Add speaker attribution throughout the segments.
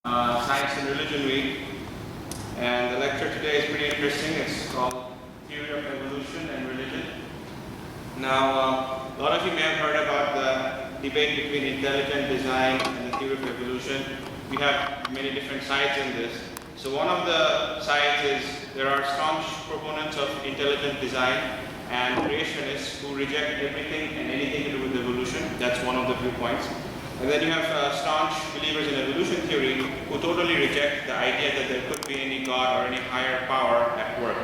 Speaker 1: Science and Religion Week, and the lecture today is pretty interesting. It's called Theory of Evolution and Religion. Now, a lot of you may have heard about the debate between intelligent design and the theory of evolution. We have many different sides in this. So one of the sides is there are staunch proponents of intelligent design and creationists who reject everything and anything to do with evolution. That's one of the viewpoints. And then you have staunch believers in evolution theory who totally reject the idea that there could be any God or any higher power at work.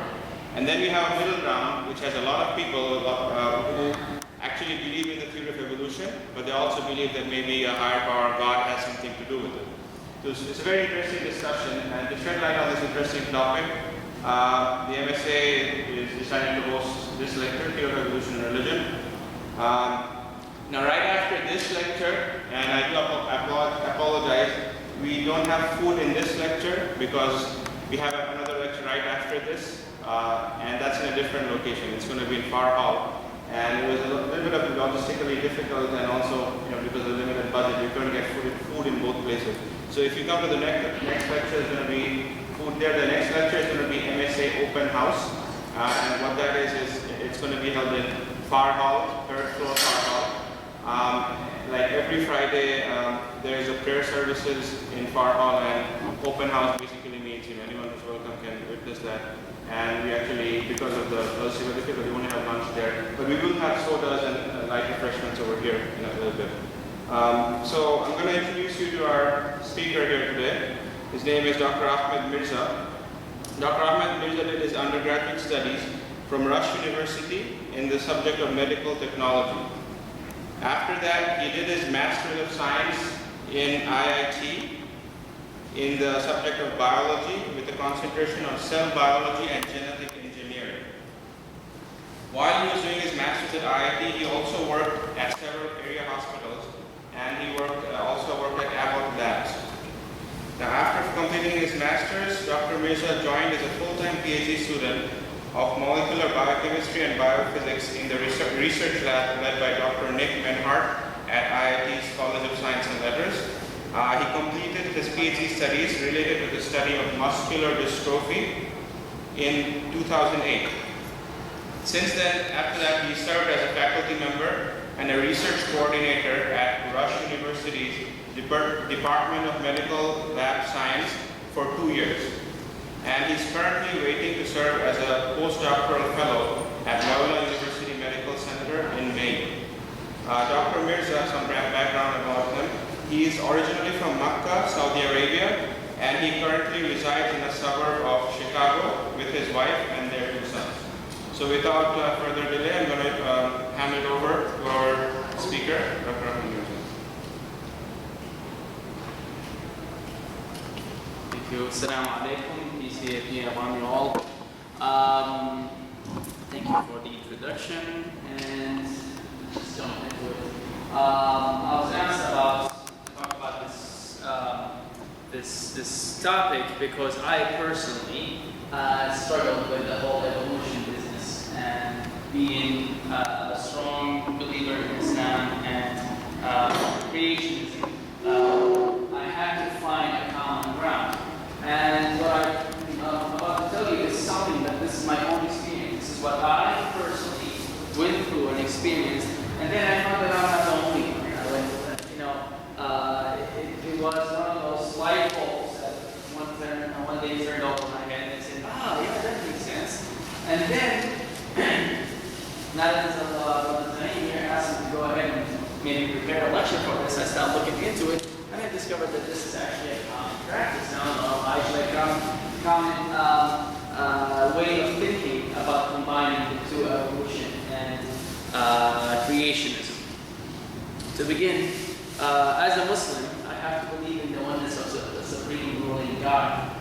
Speaker 1: And then you have a middle ground, which has a lot of people who actually believe in the theory of evolution, but they also believe that maybe a higher power, God, has something to do with it. So it's a very interesting discussion, and to shed light on this interesting topic, the MSA is deciding to host this lecture, Theory of Evolution and Religion. Now, right after this lecture, and I do apologize, we don't have food in this lecture because we have another lecture right after this, and that's in a different location. It's going to be in Far Hall, and it was a little bit of logistically difficult, and also, because of the limited budget, we couldn't get food in both places. So if you come to the next lecture, is going to be food there. The next lecture is going to be MSA Open House, and what that is it's going to be held in Far Hall, third floor Far Hall. Like every Friday, there's a prayer services in Far Hall, and open house basically means anyone who's welcome can witness that. And we actually, because of the certificate, we won't have lunch there, but we will have sodas and light refreshments over here in a little bit. So I'm going to introduce you to our speaker here today. His name is Dr. Ahmed Mirza. Dr. Ahmed Mirza did his undergraduate studies from Rush University in the subject of medical technology. After that, he did his Master's of Science in IIT in the subject of biology with a concentration on cell biology and genetic engineering. While he was doing his Master's at IIT, he also worked at several area hospitals, and he also worked at Abbott Labs. Now, after completing his Master's, Dr. Mirza joined as a full-time PhD student of molecular biochemistry and biophysics in the research lab led by Dr. Nick Menhart at IIT's College of Science and Letters. He completed his PhD studies related to the study of muscular dystrophy in 2008. Since then, after that, he served as a faculty member and a research coordinator at Rush University's Department of Medical Lab Science for 2 years. And he's currently waiting to serve as a postdoctoral fellow at Loyola University Medical Center in Maine. Dr. Mirza, some background about him. He is originally from Makkah, Saudi Arabia, and he currently resides in a suburb of Chicago with his wife and their 2 sons. So without further delay, I'm going to hand it over to our speaker, Dr. Ahmed Mirza.
Speaker 2: Thank you. Assalamu alaikum. Peace be upon you all. Thank you for the introduction, and let's jump into it. I was asked to talk about this topic because I personally struggled with the whole evolution business, and being a strong believer in Islam and creationism, I had to find a common ground. And what I'm about to tell you is something that this is my own experience. This is what I personally went through and experienced, and then I found that I'm not the only one. It was one of those light bulbs that one day turned over my head and I said, yeah, that makes sense. And then, now that the here asked me to go ahead and maybe prepare a lecture for this, I started looking into it, and I discovered that this is actually a common practice now, actually a common way of thinking about combining the two, evolution and creationism. To begin, as a Muslim, I have to believe in the oneness of the supreme ruling God.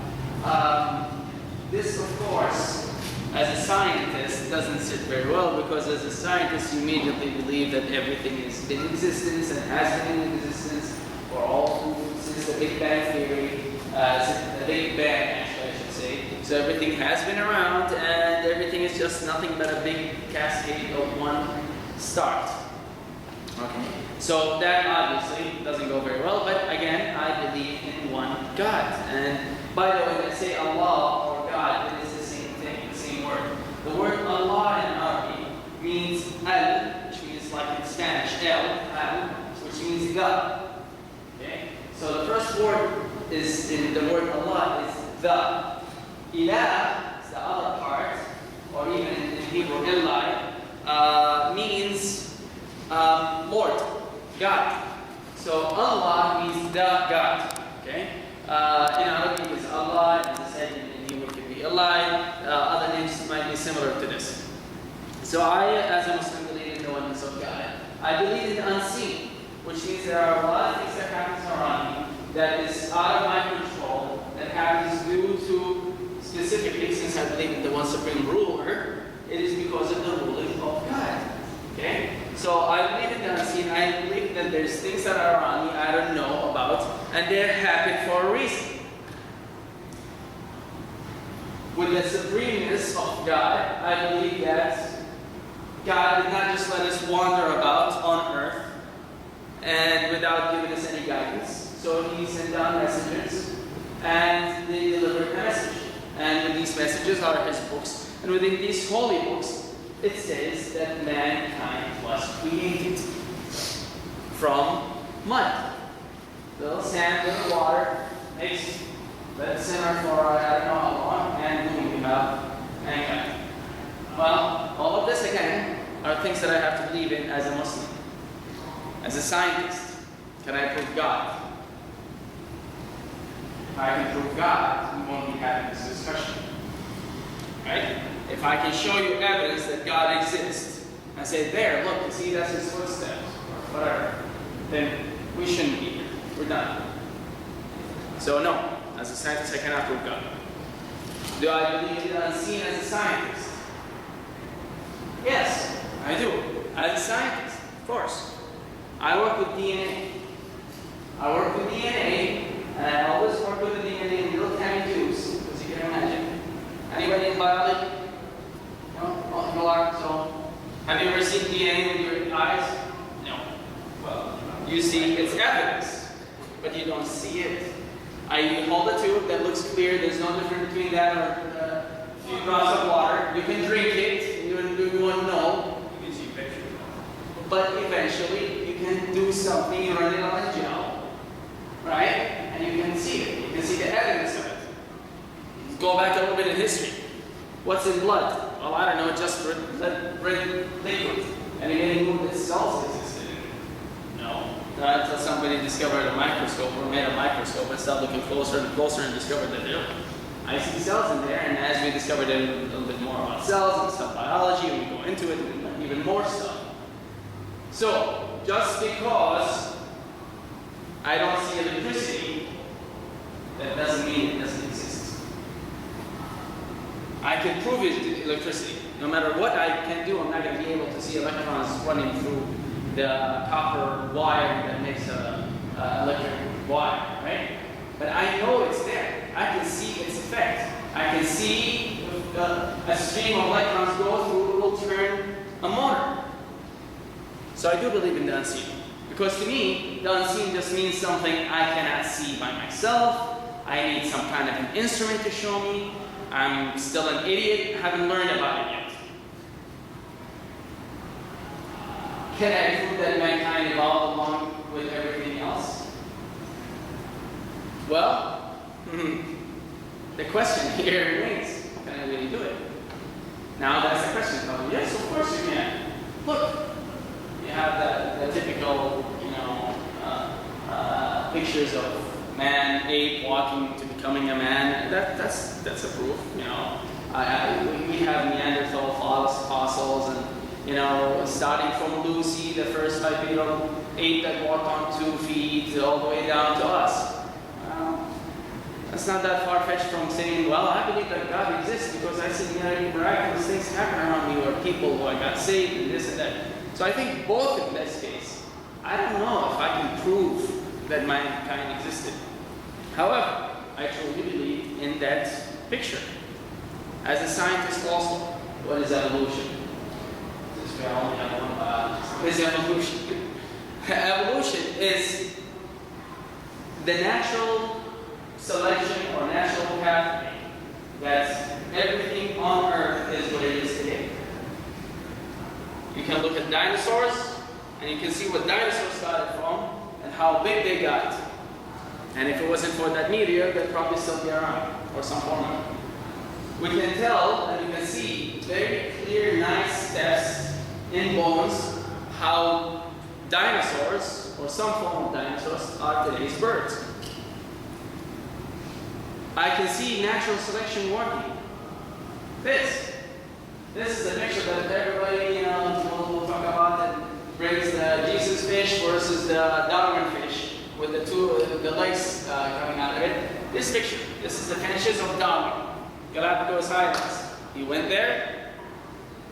Speaker 2: This, of course, as a scientist, doesn't sit very well, because as a scientist, you immediately believe that everything is in existence and has been in existence for all since the Big Bang theory, since the Big Bang, actually, I should say. So everything has been around, and everything is just nothing but a big cascade of one start. Okay. So that obviously doesn't go very well, but again, I believe in one God. And by the way, when I say Allah or God, it is the same thing, the same word. The word Allah in Arabic means al, which means like in Spanish, al, which means God. Okay? So the first word is in the word Allah is the. Ilah is the other part, or even in Hebrew, Ilai, means Lord, God. So Allah means the God. Okay? In Arabic is Allah, as I said, in Hebrew it could be Ilai. Other names might be similar to this. So I, as a Muslim, believe in the oneness of God. I believe in the unseen, which means there are a lot of things that happen around me that is out of my control, that happens due to, specifically, since I believe in the one supreme ruler, it is because of the ruling of God. Okay? So I believe in the unseen. I believe that there's things that are around me I don't know about, and they're happening for a reason. With the supremeness of God, I believe that God did not just let us wander about on earth and without giving us any guidance. So He sent down messengers and they delivered a message. And with these messages are His books. And within these holy books, it says that mankind was created from mud. Little sand, little water, mixed, let it simmer for I don't know how long, and boom, you have mankind. Well, all of this again are things that I have to believe in as a Muslim. As a scientist, can I prove God? If I can prove God, we won't be having this discussion. Right? If I can show you evidence that God exists, and say, there, look, you see that's His footsteps, or whatever, then we shouldn't be here. We're done. So no, as a scientist, I cannot prove God. Do I believe in the unseen as a scientist? Yes, I do. As a scientist, of course. I work with DNA. And I always work with the DNA in little tiny tubes, as you can imagine. Anybody in biology? No? Oh, you are? So, have you ever seen DNA with your eyes? No. Well, you see its evidence, but you don't see it. I hold a tube that looks clear. There's no difference between that or a few drops of water. You can drink it. You won't know. You can see pictures. But eventually, you can do something. You run it on a gel, right? And you can see it. You can see the evidence of it. Go back a little bit in history. What's in blood? Well, I don't know, just red liquid. And again, knew that cells existed in it. No. Not until somebody discovered a microscope or made a microscope and started looking closer and closer and discovered that there I see cells in there. And as we discovered a little bit more about cells and cell biology, we go into it and even more stuff. So, just because I don't see electricity, that doesn't mean it doesn't exist. I can prove it electricity. No matter what I can do, I'm not going to be able to see electrons running through the copper wire that makes an electric wire, right? But I know it's there. I can see its effect. I can see a stream of electrons go through, it will turn a motor. So I do believe in the unseen. Because to me, the unseen just means something I cannot see by myself. I need some kind of an instrument to show me. I'm still an idiot, haven't learned about it yet. Can I prove that mankind evolved along with everything else? Well, the question here remains, can I really do it? Now that's the question. Yes, of course you can. Look, you have the typical, pictures of man, ape walking to becoming a man. That's a proof. We have Neanderthal fossils, and starting from Lucy, the first bipedal ape that walked on 2 feet, all the way down to us. That's not that far-fetched from saying, well, I believe that God exists because I see miraculous things happen around me, or people who I got saved and this and that. So I think both in this case, I don't know if I can prove that mankind existed. However, I truly believe in that picture. As a scientist also, what is evolution? Since we only have one biologist. What is evolution? Evolution is the natural selection or natural pathway that everything on Earth is what it is today. You can look at dinosaurs, and you can see what dinosaurs started from and how big they got. And if it wasn't for that meteor, they'd probably still be around, or some form of it. We can tell, and you can see very clear, nice steps in bones how dinosaurs, or some form of dinosaurs, are today's birds. I can see natural selection working. This is the picture that everybody will talk about that brings the Jesus fish versus the Darwin fish with the legs coming out of it. This picture, this is the finches of Darwin, Galapagos Islands. He went there,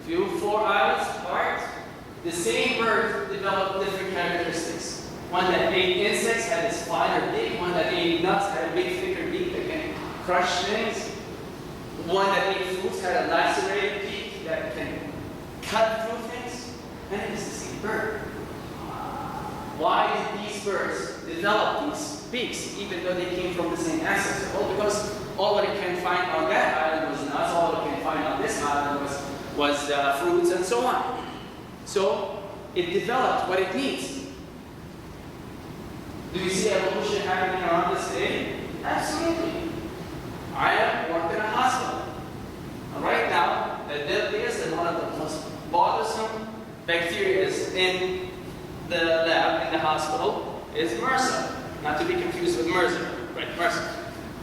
Speaker 2: 4 islands apart. The same bird developed different characteristics. One that ate insects had this finer beak. One that ate nuts had a big, thicker beak that can crush things. One that ate fruits had a lacerated beak that can cut through things. And it is the same bird. Why did these birds develop these beaks, even though they came from the same ancestor? Well, because all that it can find on that island was nuts. All that it can find on this island was fruits and so on. So it developed what it needs. Do you see evolution happening around us today? Absolutely. I have worked in a hospital. And right now, the deadliest and one of the most bothersome bacteria in the lab in the hospital is MRSA. Not to be confused with Mirza, right? MRSA.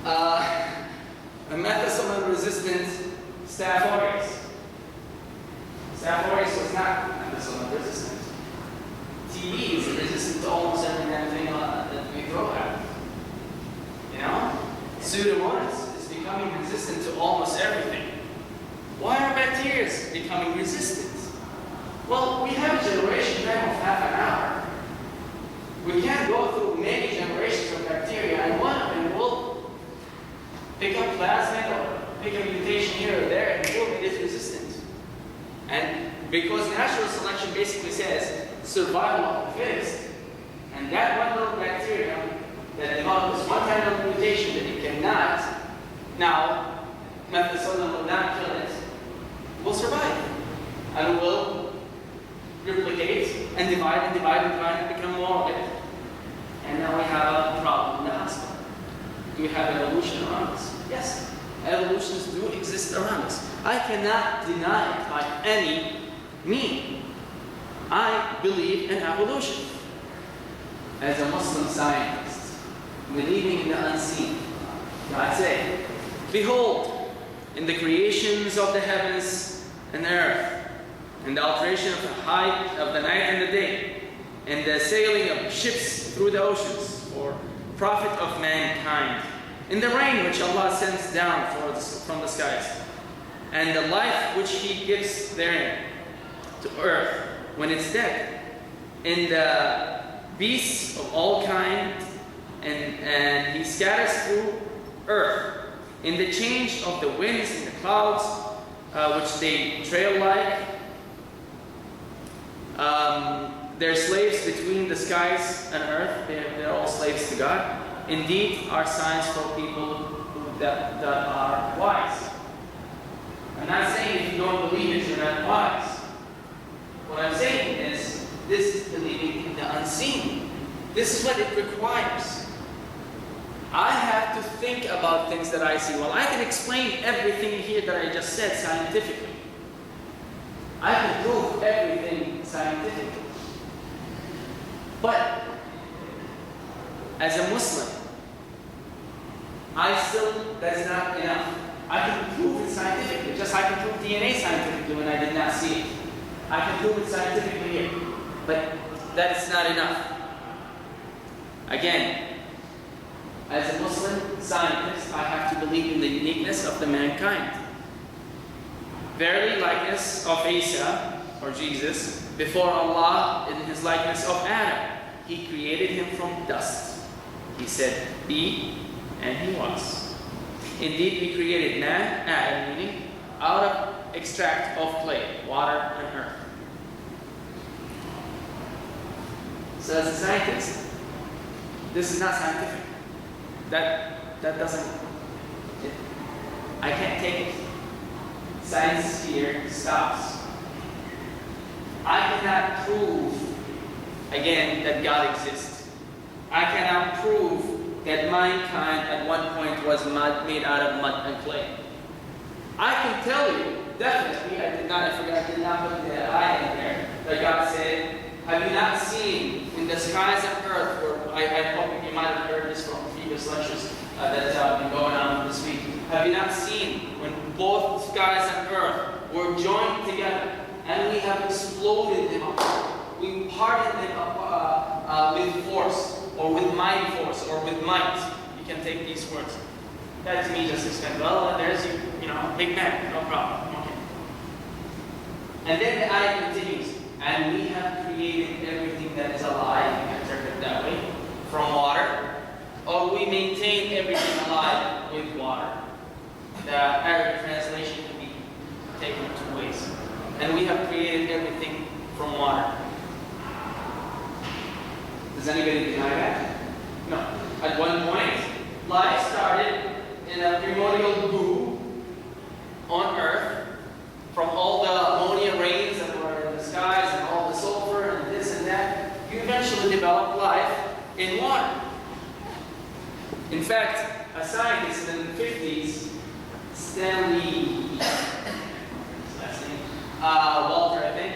Speaker 2: A methicillin-resistant Staph aureus. Staph aureus was not methicillin-resistant. TB is resistant to almost every damn thing that we throw at. You know? Pseudomonas is becoming resistant to almost everything. Why are bacteria becoming resistant? Well, we have a generation time of half an hour. We can't go through many generations of bacteria, and one of them will pick up plasmid or pick a mutation here or there, and it will be resistant. And because natural selection basically says survival of the fittest, and that one little bacteria that develops one kind of mutation that it cannot, now methicillin will not kill it, will survive and will replicate and divide and divide and divide and become more of it. And now we have a problem in the hospital. Do we have evolution around us? Yes, evolutionists do exist around us. I cannot deny it by any means. I believe in evolution. As a Muslim scientist, believing in the unseen, God said, "Behold, in the creations of the heavens and the earth, in the alteration of the height of the night and the day, in the sailing of ships through the oceans for profit of mankind, in the rain which Allah sends down from the skies, and the life which He gives therein to earth when it's dead, in the beasts of all kind, and He scatters through earth, in the change of the winds and the clouds, which they trail like. They're slaves between the skies and earth. They're all slaves to God. Indeed, are signs for people that are wise." I'm not saying if you don't believe it, you're not wise. What I'm saying is, this is believing in the unseen. This is what it requires. I have to think about things that I see. Well, I can explain everything here that I just said scientifically. I can prove everything scientifically. But as a Muslim, that's not enough. I can prove it scientifically, just like I can prove DNA scientifically when I did not see it. I can prove it scientifically here, but that's not enough. Again, as a Muslim scientist, I have to believe in the uniqueness of the mankind. Verily, likeness of Isa, or Jesus, before Allah in His likeness of Adam. He created him from dust. He said, "Be," and he was. Indeed, we created man, Adam, meaning out of extract of clay, water and earth. So as a scientist, this is not scientific. That that doesn't, I can't take it. Science here stops. I cannot prove, again, that God exists. I cannot prove that mankind at one point was made out of mud and clay. I can tell you, definitely, I did not put the eye in there, that God said, have you not seen in the skies and earth, or I hope you might have heard this from previous lectures that have been going on this week. Have you not seen when both skies and earth were joined together and we have exploded them up? We parted them up with force, or with mighty force, or with might. You can take these words. That to me just explains, well, there's Big Bang, no problem. Okay. And then the ayah continues, and we have created everything that is alive, you can interpret it that way, from water, or we maintain everything alive with water. The Arabic translation can be taken in two ways. And we have created everything from water. Does anybody deny that? No. At one point, life started in a primordial goo on Earth from all the ammonia rains that were in the skies and all the sulfur and this and that. You eventually developed life in water. In fact, a scientist in the 50s, Stanley, last name, Walter, I think,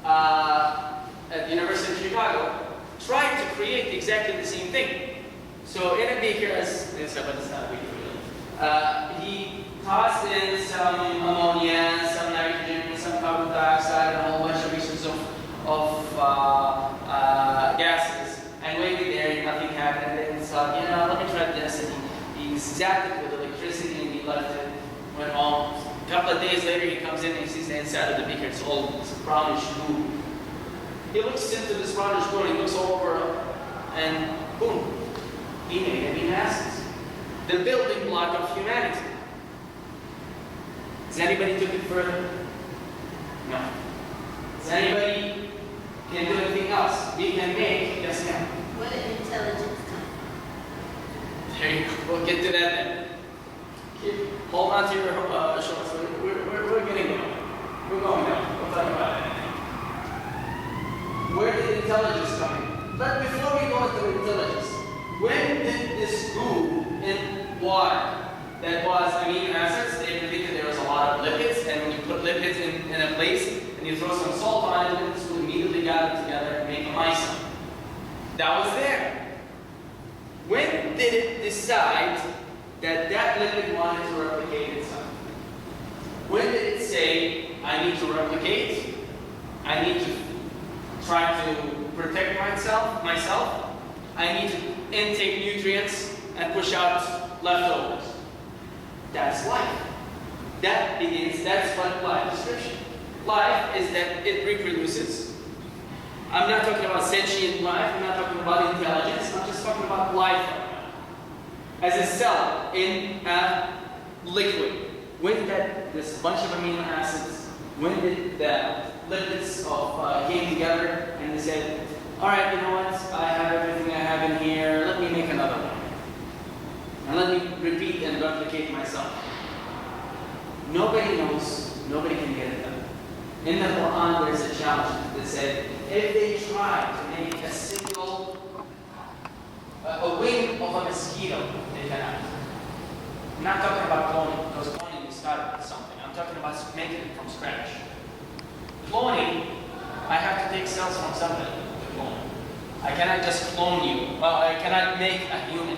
Speaker 2: at the University of Chicago, tried to create exactly the same thing. So in a beaker, but it's not a beaker really, he tossed in some ammonia, some nitrogen, some carbon dioxide, and a whole bunch of mixtures of gases, and waited there, and nothing happened. And then thought, let me try this. And he zapped it with electricity, and he left it, went home. A couple of days later, he comes in and he sees the inside of the beaker. It's all this brownish goo. He looks into this brownish goo, and he looks all over, and boom, he made amino acids, the building block of humanity. Does anybody take it further? No. Does anybody can do anything else? We can make, yes ma'am.
Speaker 3: Where did intelligence come?
Speaker 2: There you go. We'll get to that then. Hold on to your shorts. We're getting going. We're going down. We'll talk about it. Where did intelligence come in? But before we go into intelligence, when did this goo in water that was amino acids, they predicted there was a lot of lipids, and when you put lipids in a place and you throw some salt on it, lipids will immediately gather together and make a micelle. That was there. When did it decide that that lipid wanted to replicate itself? When did it say, I need to replicate, I need to try to protect myself, I need to intake nutrients and push out leftovers? That's life. That's what life description. Life is that it reproduces. I'm not talking about sentient life, I'm not talking about intelligence, I'm just talking about life as a cell in a liquid. When did this bunch of amino acids, when did the lipids came together and they said, all right, you know what, I have everything I have in here, let me make another one. And let me repeat and replicate myself. Nobody knows, nobody can get it done. In the Quran, there's a challenge that said, if they try to make a single, a wing of a mosquito, they cannot. I'm not talking about cloning, because cloning is started with something. I'm talking about making it from scratch. Cloning, I have to take cells from somebody to clone. I cannot just clone you. Well, I cannot make a human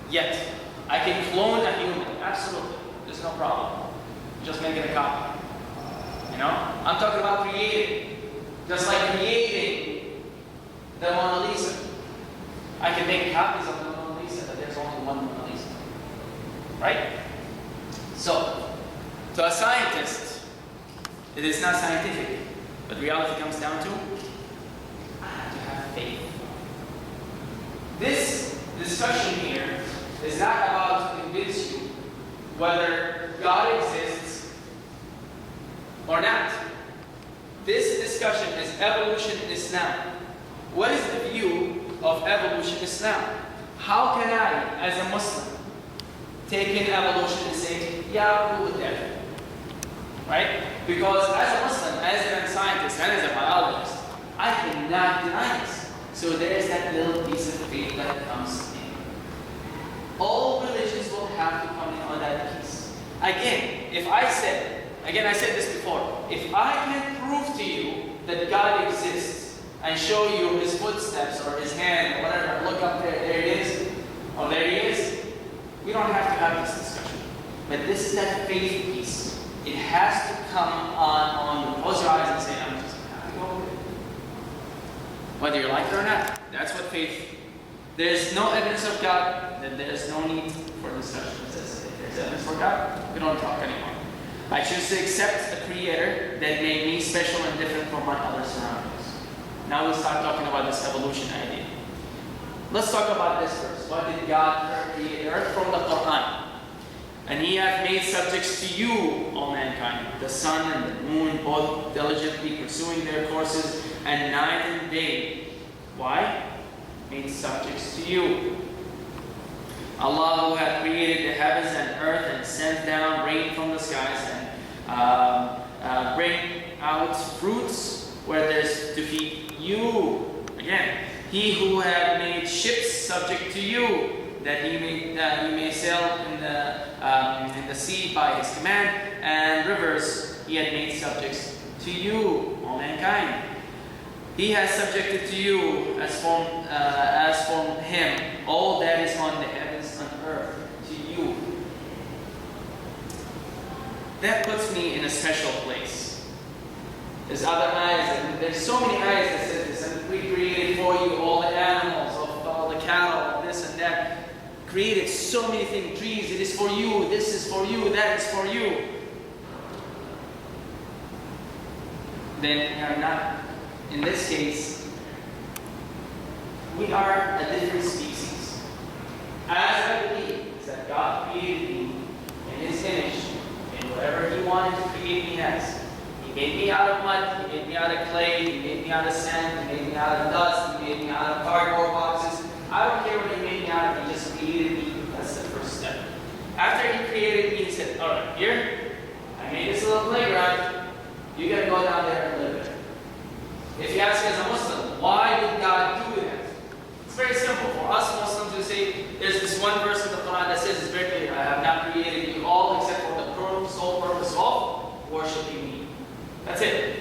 Speaker 2: yet. I can clone a human, absolutely. There's no problem. Just make it a copy. I'm talking about creating. Just like creating the Mona Lisa. I can make copies of the Mona Lisa, but there's only one Mona Lisa. Right? So, to a scientist, it is not scientific, but reality comes down to I have to have faith. This discussion here is not about to convince you whether God exists or not. This discussion is evolution in Islam. What is the view of evolution in Islam? How can I, as a Muslim, taking evolution and saying, yeah, we'll do that. Right? Because as a Muslim, as a scientist, and as a biologist, I cannot deny this. So there's that little piece of faith that comes in. All religions will have to come in on that piece. Again, I said this before, if I can prove to you that God exists and show you his footsteps or his hand or whatever, look up there, there it is, or there he is, we don't have to have this discussion. But this is that faith piece. It has to come on you. Close your eyes and say, I'm just going to have to go with it. Whether you like it or not, that's what faith. There's no evidence of God, then there's no need for discussion. If there's evidence for God, we don't talk anymore. I choose to accept a creator that made me special and different from my other surroundings. Now we start talking about this evolution idea. Let's talk about this first. What did God create earth from the Quran? And he hath made subjects to you, O mankind, the sun and the moon, both diligently pursuing their courses, and night and day. Why? Made subjects to you. Allah who hath created the heavens and earth and sent down rain from the skies and bring out fruits where there's to feed you. Again, he who hath made ships subject to you, that he may sail in the sea by his command, and rivers he had made subjects to you, all mankind. He has subjected to you as from him all that is on the heavens and earth to you. That puts me in a special place. There's other ayahs, and there's so many ayahs that says this, and we created for you all the animals, all the cattle, this and that. Created so many things, trees, it is for you, this is for you, that is for you. Then we are not, in this case, we are a different species. As I believe is that God created me in his image, and whatever he wanted to create me as. He made me out of mud, he made me out of clay, he made me out of sand, he made me out of dust, he made me out of cardboard boxes. I don't care what he made me out of, he just created me. That's the first step. After he created me, he said, all right, here, I made this little playground. You got to go down there and live there. If you ask as a Muslim, why did God do that? It's very simple. For us Muslims, we say, there's this one verse in the Quran that says, it's very clear, I have not created you all except for the sole purpose of worshiping me. That's it.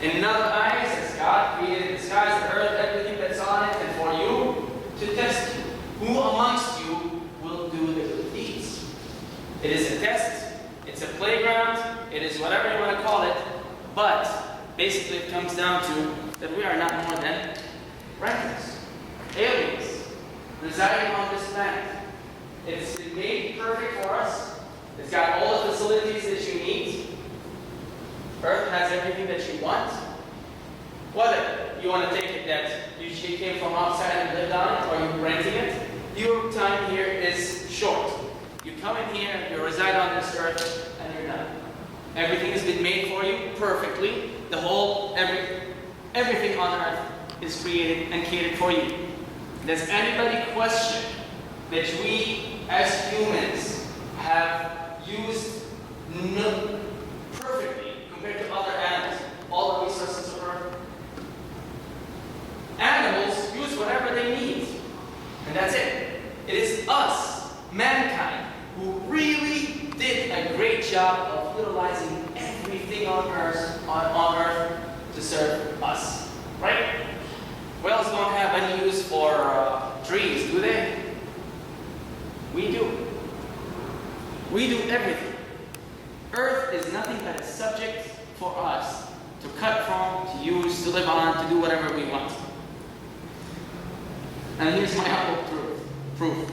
Speaker 2: In another ayah, it says, God created the skies, the earth, everything that's on it, and for you, to test you. Who amongst you will do the good deeds? It is a test, it's a playground, it is whatever you want to call it, but basically it comes down to that we are not more than randoms, aliens, residing on this planet. It's made perfect for us. It's got all the facilities that you need. Earth has everything that you want. Whether you want to take it that you came from outside and lived on it, or you're renting it, your time here is short. You come in here, you reside on this earth, and you're done. Everything has been made for you perfectly. The whole, everything on earth is created and catered for you. Does anybody question that we as humans have used perfectly compared to other animals all the resources of earth? Animals use whatever they need, and that's it. It is us, mankind, who really did a great job of utilizing everything on earth to serve us, right? Whales don't have any use for trees, do they? We do. We do everything. Earth is nothing but a subject for us to cut from, to use, to live on, to do whatever we want. And here's my humble proof.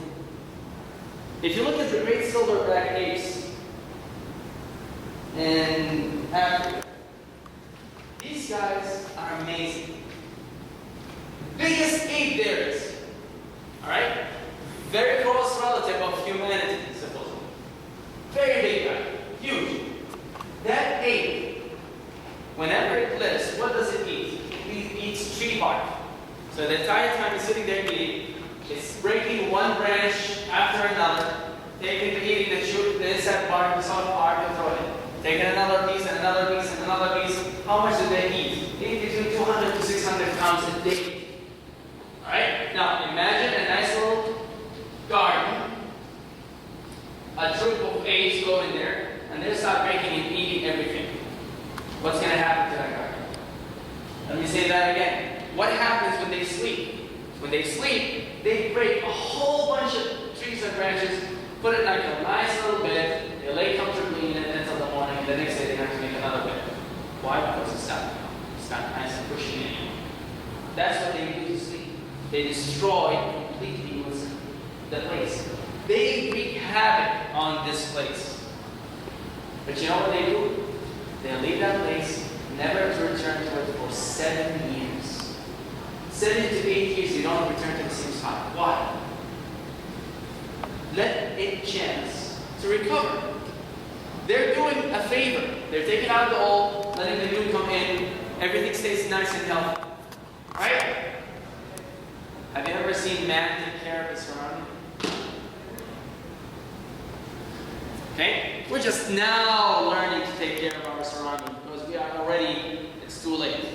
Speaker 2: If you look at the great silverback apes in Africa, these guys are amazing. Biggest ape there is. Alright? Very close relative of humanity, supposedly. Very big guy. Huge. That ape, whenever it lives, what does it eat? It eats tree bark. So the entire time it's sitting there eating, it's breaking one branch after another, taking the eating the shoot, the inside part, the soft part, and throw it. Taking another piece and another piece and another piece. How much do they eat? They eat between 200 to 600 pounds a day. Alright? Now imagine a nice little garden. A troop of apes go in there and they start breaking and eating everything. What's going to happen to that garden? Let me say that again. What happens when they sleep? When they sleep, they break a whole bunch of trees and branches, put it like a nice little bed, they lay comfortably in it until the morning, and the next day they have to make another bed. Why? Because it's not nice and cushy anymore. That's what they do to sleep. They destroy completely the place. They wreak havoc on this place. But you know what they do? They leave that place, never to return to it for 7 years. 7 to 8 years, you don't return to the same spot. Why? Let it chance to recover. They're doing a favor. They're taking out the old, letting the new come in. Everything stays nice and healthy. Right? Have you ever seen man take care of his surroundings? Okay? We're just now learning to take care of our surroundings because we are already, it's too late.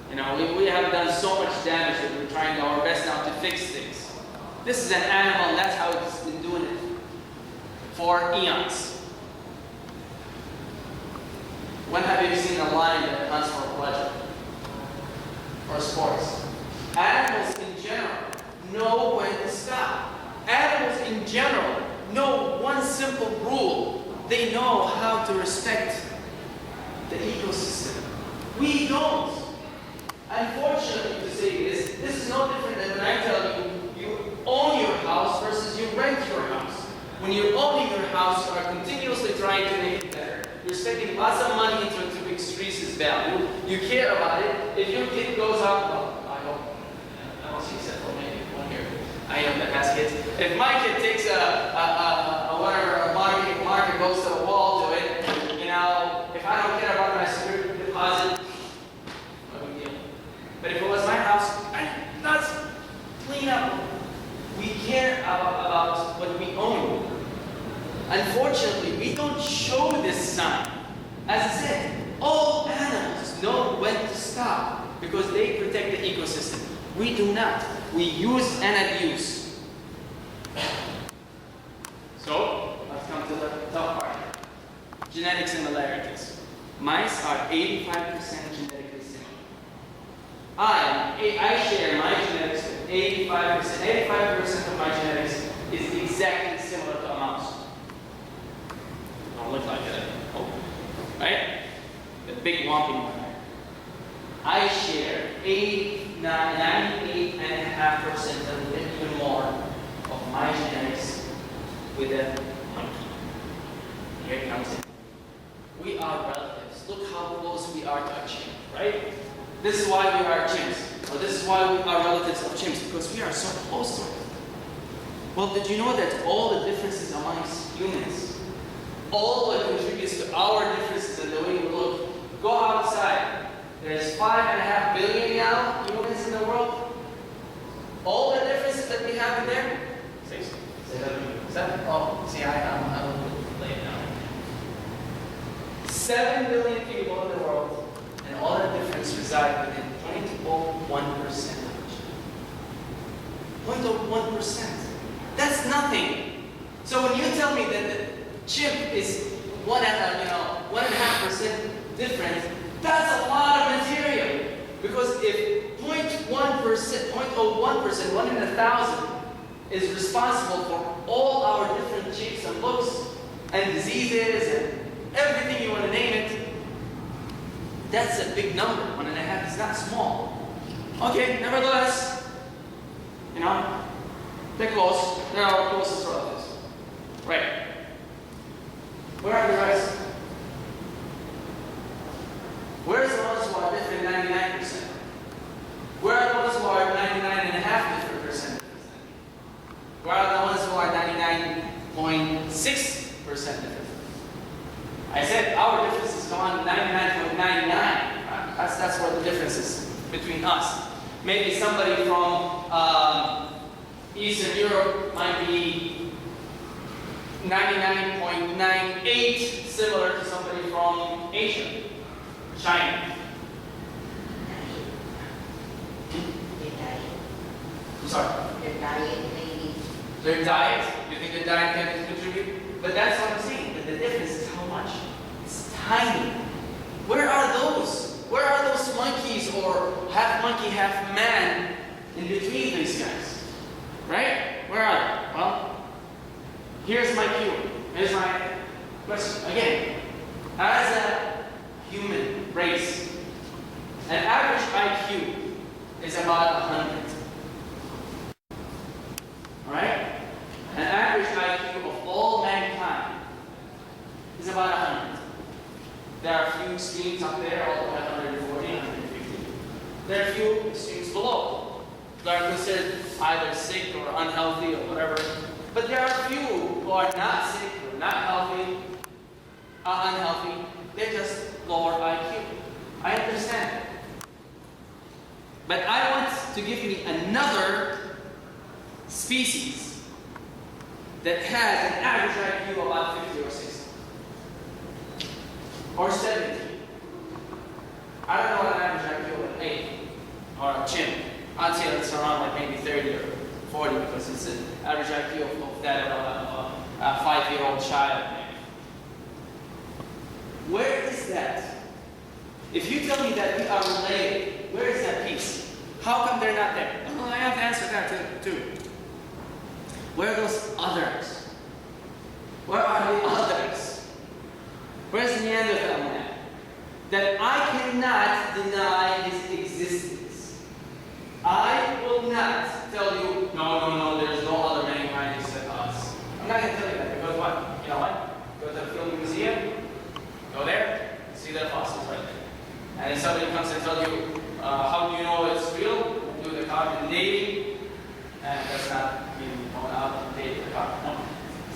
Speaker 2: You know, we have done so much damage that we're trying our best now to fix things. This is an animal, and that's how it's been doing it for eons. When have you seen a lion that hunts for pleasure or sports? Animals in general know when to stop. Animals in general know one simple rule. They know how to respect the ecosystem. We don't. Unfortunately, to say this is no different than when I tell you, you own your house versus you rent your house. When you're owning your house, you are continuously trying to make it better. You're spending lots of money into it to increase its value. You care about it. If your kid goes out, well, I don't see except for maybe one here. I know that has kids. If my kid takes a market goes to the wall to it, you know, if I don't care about my security deposit, no big deal. But if it was my house, let's clean up. We care about what we own. Unfortunately, we don't show this sign. As I said, all animals know when to stop because they protect the ecosystem. We do not. We use and abuse. So, let's come to the tough part. Genetic similarities. Mice are 85% genetically similar. I share my genetics with 85%. 85% of my genetics is exactly similar to a mouse. Don't look like it. Oh. Right? The big whomping one. I share 98.5% and even more of my genetics with a monkey. Here it comes in. We are relatives. Look how close we are to a chimp, right? This is why we are chimps. Or this is why we are relatives of chimps, because we are so close to it. Well, did you know that all the differences amongst humans, all what contributes to our differences in the way we look, go outside. There's 5.5 billion now humans in the world. All the differences that we have in there. 6. 7. Oh, see, I'm a little bit late now. 7 billion people in the world, and all the differences reside within 0.01% of each other. 0.01%. That's nothing. So when you tell me that the chimp is 1.5% different, that's a lot of material. Because if 0.1%, 0.01%, 1 in 1,000, is responsible for all our different shapes and looks and diseases and everything you want to name it, that's a big number. 1.5 is not small. Okay, nevertheless, you know, they're close. They're our closest relatives. Right. Where are the rest? Where's the ones who are different 99%? Where are the ones who are 99.5%? Where are the ones who are 99.6% different? I said our difference is gone 99.99. That's where the difference is between us. Maybe somebody from Eastern Europe might be 99.98 similar to somebody from Asia, China. I'm sorry.
Speaker 3: Their diet, maybe.
Speaker 2: Their diet? You think their diet can contribute? But that's what I'm saying. But the difference is how much? It's tiny. Where are those? Where are those monkeys or half monkey, half man in between these guys? Right? Where are they? Well, here's my cue. Here's my question. Again, as a human race, an average IQ is about 100. Alright? An average IQ of all mankind is about 100. There are a few extremes up there, all the way 140, 150. There are a few extremes below. They are considered either sick or unhealthy or whatever. But there are a few who are not sick or not healthy, unhealthy. They're just lower IQ. I understand that. But I want to give me another species that has an average IQ of about 50 or 60. Or 70. I don't know what an average IQ of an 8 or a chimp. I'd say it's around like maybe 30 or 40 because it's an average IQ of that of a 5-year-old child. Where is that? If you tell me that we are related, where is that piece? How come they're not there? Well, I have to answer that too. Where are those others? Where are the others? Where's Neanderthal man? That I cannot deny his existence. I will not tell you, no, there's no other mankind except us. I'm not going to tell you that because what? You know what? Go to the Field Museum, go there, see their fossils right there. And if somebody comes and tells you, how do you know it's real? Do the carbon dating. And that's not mean going out and date the carbon. No.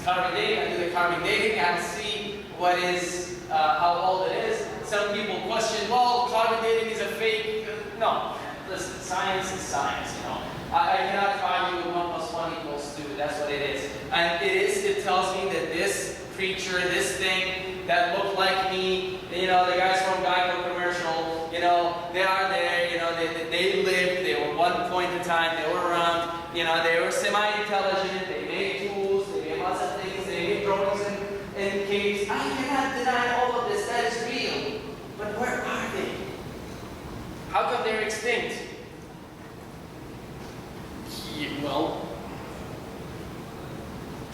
Speaker 2: Carbon dating, I do the carbon dating and see what is, how old it is. Some people question, well, carbon dating is a fake. No, listen, science is science, you know. I cannot argue 1 + 1 = 2, that's what it is. And it tells me that this creature, this thing that looked like me, you know, the guys from Geico commercial, you know, they are there, you know, they lived, they were one point in time, they were around, you know, they were semi-intelligent, they made tools, they made lots of things, they made drawings in caves. I cannot deny all of this, that is real. But where are they? How come they're extinct? Well,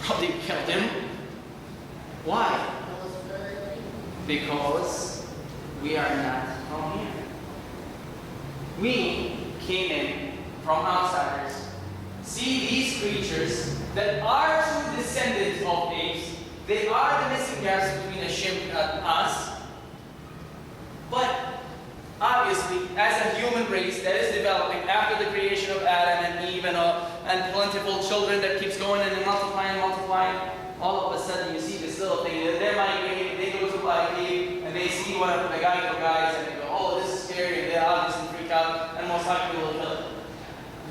Speaker 2: probably killed him. Why? Because we are not from here. We came in from outsiders, see these creatures that are true descendants of apes. They are the missing gaps between a chimp and us. But obviously, as a human race that is developing after the creation of Adam and Eve and plentiful children that keeps going and multiplying, all of a sudden you see this little thing. They're migrating, they go to a cave and they see one of the guys and they go, oh, this is scary, and they obviously freak out and most likely will kill it.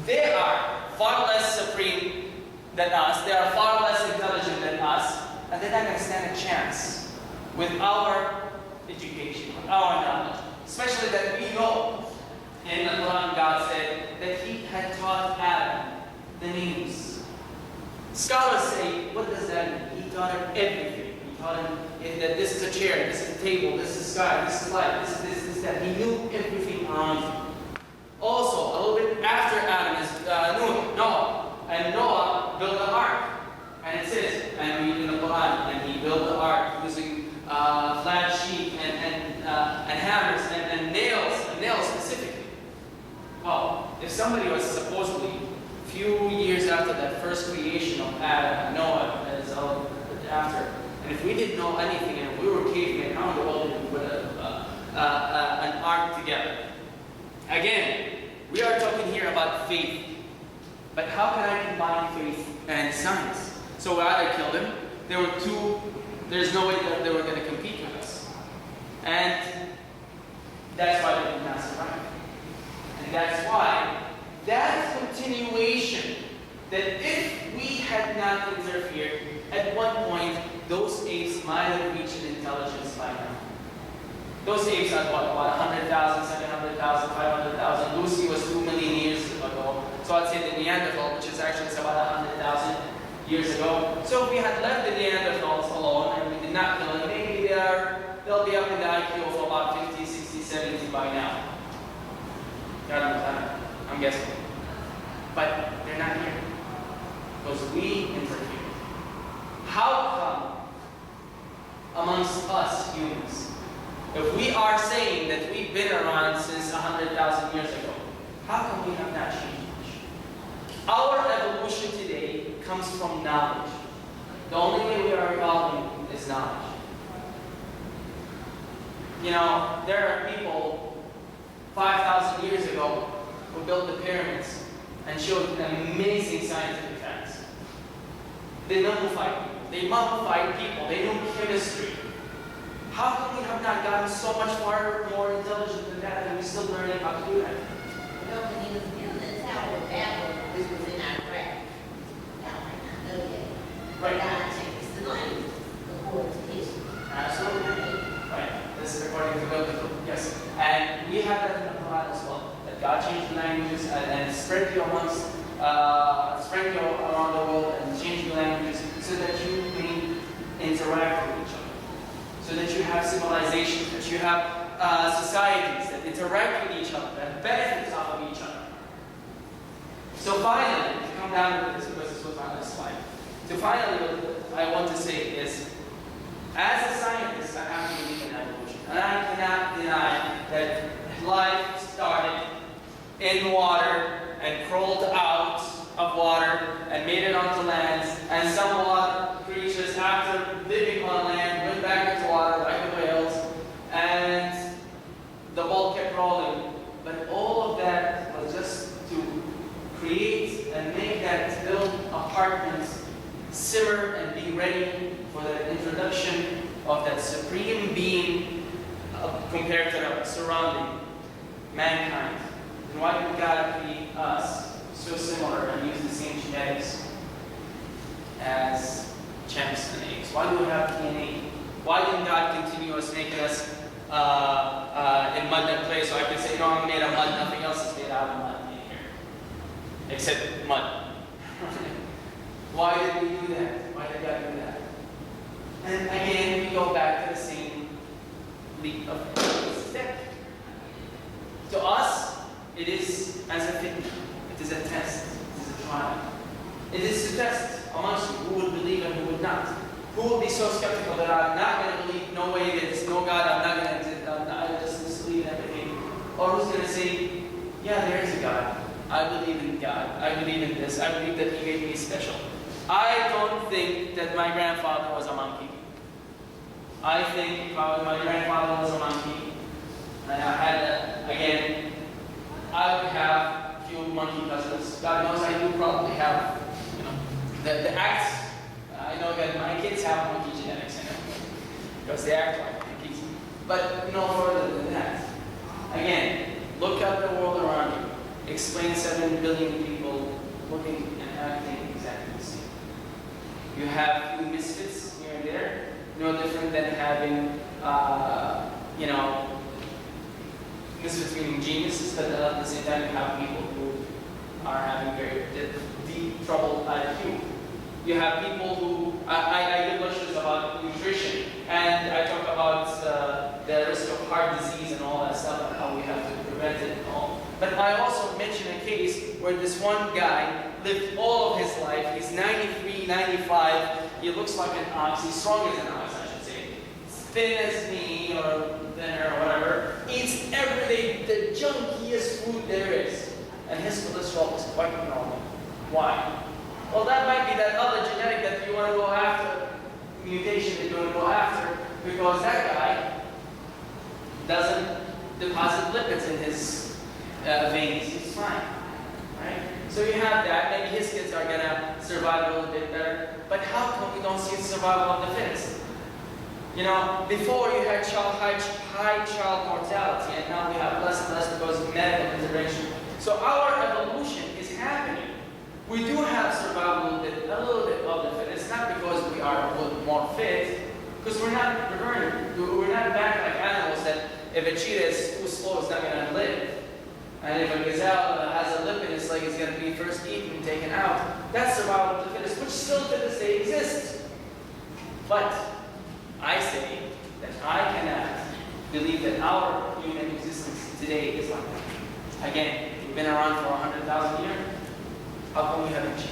Speaker 2: They are far less supreme than us, they are far less intelligent than us, and they're not going to stand a chance with our education, with our knowledge. Especially that we know in the Quran God said that He had taught Adam the names. Scholars say, what does that mean? He taught him everything. He taught him that this is a chair, this is a table, this is sky, this is light, this is this, this, that. He knew everything around him. Also, a little bit after Adam is Noah. And Noah built the ark. And it says, and we read in the Quran, and he built the ark using flat sheet and hammers and nails specifically. Well, if somebody was supposedly a few years after that first creation of Adam and Noah, as after, and if we didn't know anything and we were cavemen, how in the world did we put an ark together? Again, we are talking here about faith, but how can I combine faith and science? So I killed him. There were two. There's no way that they were going to compete with us. And that's why they did not survive. And that's why that continuation, that if we had not interfered, at at one point, those apes might have reached an intelligence by now. Those apes are what, 100,000, 700,000, 500,000. Lucy was 2 million years ago. So I'd say the Neanderthal, which is actually about 100,000 years ago. So if we had left the Neanderthals alone and we did not kill them, maybe they'll be up in the IQ of about 50, 60, 70 by now. God knows that. I'm guessing. But they're not here. Because we interfered. How come amongst us humans, if we are saying that we've been around since 100,000 years ago, how come we have not changed much? Our evolution today comes from knowledge. The only way we are evolving is knowledge. You know, there are people 5,000 years ago who built the pyramids and showed amazing scientific facts. They mummified people. They knew chemistry. How come we have not gotten so much far more intelligent than that and we're still learning how to do that?
Speaker 3: When he was building the Tower of Babel, which was in Iraq, y'all might not know yet.
Speaker 2: Right.
Speaker 3: God changed the language according to history.
Speaker 2: Absolutely. Right. This is according to biblical. Yes. And we have that in the Quran as well. That God changed the languages and spread you around the world and changed the languages so that you may interact with each other. So that you have civilizations, that you have societies that interact with each other, that benefit off of each other. So finally, to come down to this, because this was my last slide. So finally, what I want to say is, as a scientist, I have to believe in evolution. And I cannot deny that life started in water and crawled out of water and made it onto land. And some water creatures, after living on land, went back into water like the whales. And the ball kept rolling. But all of that was just to create and make that build apartments simmer and be ready for the introduction of that supreme being compared to the surrounding mankind. And why did God create us so similar and use the same genetics as chimps and apes? Why do we have DNA? Why didn't God continue us making us in mud and clay so I can say, no, I'm made of mud, nothing else is made out of mud in here, except mud. Why did we do that? Why did God do that? And again, we go back to the same leap of step. To us, it is as a fitna. It is a test. It is a trial. It is to test amongst you who would believe and who would not. Who will be so skeptical that I'm not going to believe, no way, there's no God, I'm not going to, I just disbelieve everything. Or who's going to say, yeah, there is a God. I believe in God. I believe in this. I believe that He made me special. I don't think that my grandfather was a monkey. I think probably my grandfather was a monkey. And I had, again, I would have a few monkey cousins. God knows I do probably have, the acts. I know that my kids have monkey genetics, because they act like monkeys. But no further than that. Again, look at the world around you. Explain 7 billion people looking and acting exactly the same. You have few misfits here and there, no different than having, misfits meaning geniuses, but at the same time you have people who are having very deep, troubled IQ. You have people who, I did lectures about nutrition, and I talk about the risk of heart disease and all that stuff, and how we have to prevent it and all. But I also mentioned a case where this one guy lived all of his life. He's 93, 95. He looks like an ox. He's strong as an ox, I should say. Thin as me, or thinner, or whatever. Eats every day the junkiest food there is. And his cholesterol is quite normal. Why? Well, that might be that other genetic that you want to go after, mutation that you want to go after, because that guy doesn't deposit lipids in his veins. He's fine, right? So you have that. Maybe his kids are going to survive a little bit better. But how come we don't see survival of the fittest? Before you had high child mortality, and now we have less and less because of medical intervention. So our evolution is happening. We do have survival a little bit of the fittest, not because we car would more fit, because we're not back like animals that if a cheetah is too slow, it's not going to live. And if a gazelle has a lip in its leg, it's going to be first eaten and taken out. That's survival of the fittest, which still to this day exists. But I say that I cannot believe that our human existence today is like that. Again, we've been around for 100,000 years. How come we haven't changed?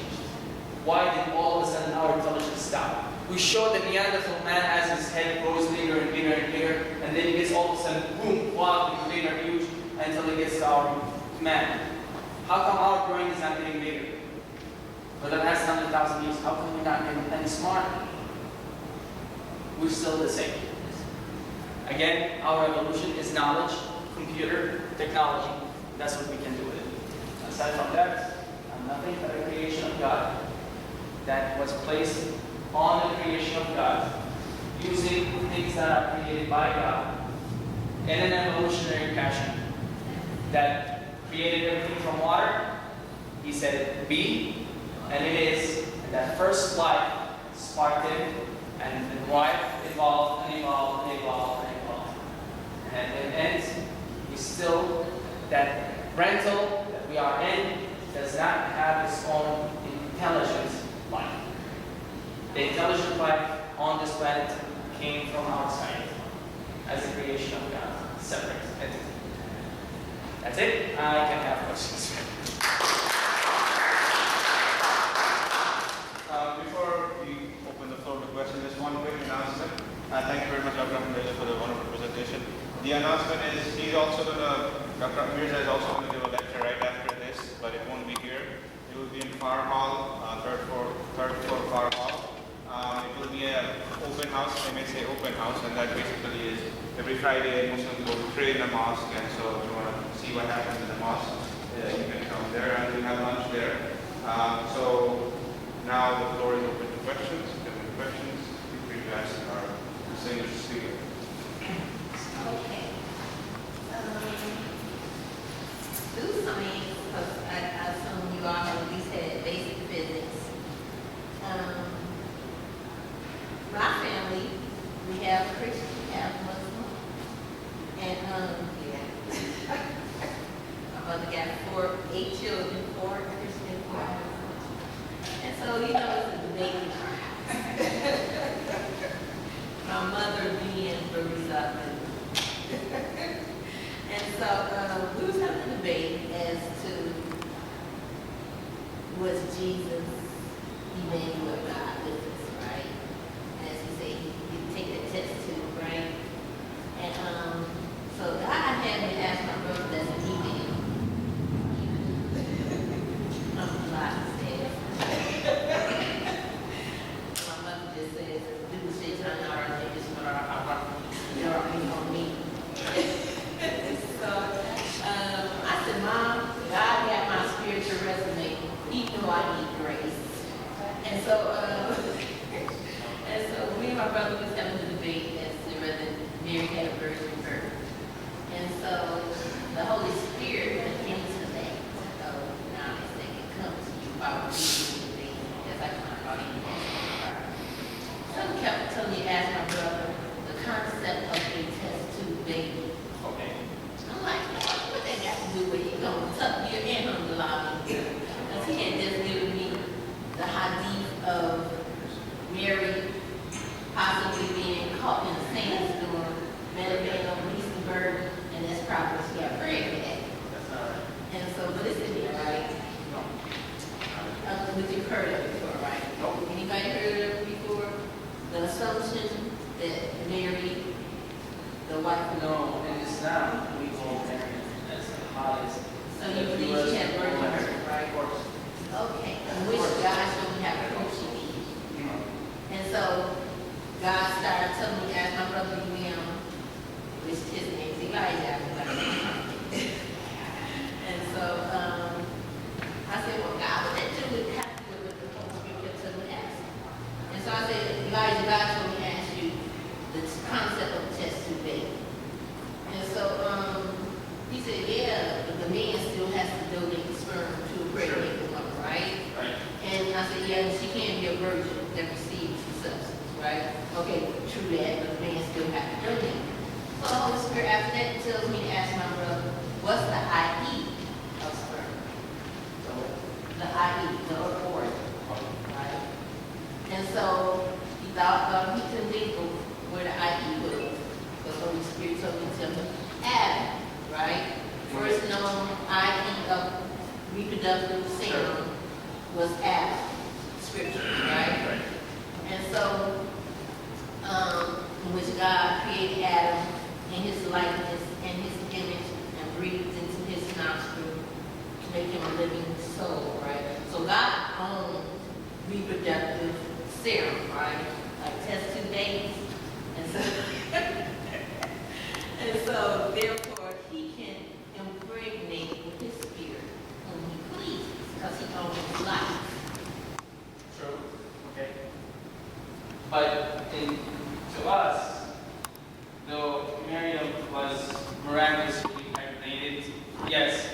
Speaker 2: Why did all of a sudden our intelligence stop? We showed that Neanderthal man as his head grows bigger and bigger and bigger, and then it gets all of a sudden, boom, wow, bigger, huge, until it gets to our man. How come our brain is not getting bigger? For the last 100,000 years, how come we're not getting any smarter? We're still the same. Again, our evolution is knowledge, computer, technology. That's what we can do with it. Aside from that, I'm nothing but a creation of God that was placed on the creation of God, using things that are created by God in an evolutionary fashion that created everything from water. He said, be, and it is. And that first life sparked it, and then life evolved and evolved and evolved and evolved. And in the end, we still, that rental that we are in does not have its own intelligent life. The intelligent life on this planet came from outside as a creation of God, separate entity. That's it. I can have questions.
Speaker 1: Before we open the floor to questions, just one quick announcement. Thank you very much, Dr. Ahmed Mirza, for the wonderful presentation. The announcement is Dr. Ahmed Mirza is also going to give a lecture right after this, but it won't be here. It will be in Far Hall, third floor Far Hall. It will be an open house, I may say open house, and that basically is every Friday Muslims go to pray in the mosque, and so if you want to see what happens in the mosque, you can come there, and we have lunch there. So now the floor is open to questions. If you have any questions, feel free to ask our distinguished speaker.
Speaker 3: Okay. Do something, because I assume you all have at least had basic physics. My family, we have Christian, we have Muslim, and yeah. My mother got 8 children, 4 Christian, 4 Muslim. And so, it's a debate. My mother being very something. And so we was having a debate as to was Jesus Emmanuel God with us, right? As you say, you take the test too, right? And so God had me ask my brother that's an email. I'm a lot of my mother just says, do the shit on our thing, just what you're on me. So I said, Mom, God had my spiritual resume. He knew I need grace. And so me and my brother was having a debate as to whether Mary had a virgin birth. And so the Holy Spirit came to that. So now they say it comes to you by reading the thing. That's like my body. Someone kept telling me to ask my brother the concept of a test tube baby.
Speaker 2: Okay.
Speaker 3: I'm like, what that got to do with you going to tuck your in on the lobby? Because he had just given me the hadith of Mary possibly being caught in a sandstorm, meditating on the Easter bird, and that's probably what she got pregnant at.
Speaker 2: That's all right.
Speaker 3: And so, but it's in here, right? But you've heard of it before, right? Anybody heard of it before? The assumption that Mary, the wife of
Speaker 2: No, in Islam, we hold Mary as the highest.
Speaker 3: So you believe she had birth to her, right?
Speaker 2: Of course.
Speaker 3: Okay, and which God showed me how proof she did. And so God started telling me, ask my brother which his name is Elijah. And so I said, well, God, what that do with have to do with the whole scripture to me ask? And so I said, Elijah, God told me to ask you the concept of test tube baby. And so he said, yeah, but the man still has to donate the sperm to a pregnant woman, right?
Speaker 2: Right.
Speaker 3: And I said, yeah, she can't be a virgin that receives the substance. right? Okay, true that, but man still have to donate. So the Holy Spirit after that tells me to ask my brother, what's the IE of sperm? So the IE, the order, right? And so he thought he couldn't think of where the IE was. The Holy Spirit told me to tell him Adam, right? First known IE of reproductive serum was Adam, scripture, right? And so, in which God created Adam in his likeness and his image and breathed into his nostril to make him a living soul, right? So God owns reproductive serum, right? Like test tube babies. And so, and so therefore he can impregnate with his spirit whom he pleases, because he owns his life.
Speaker 2: True. Okay. But to us, though Miriam was miraculously impregnated, yes,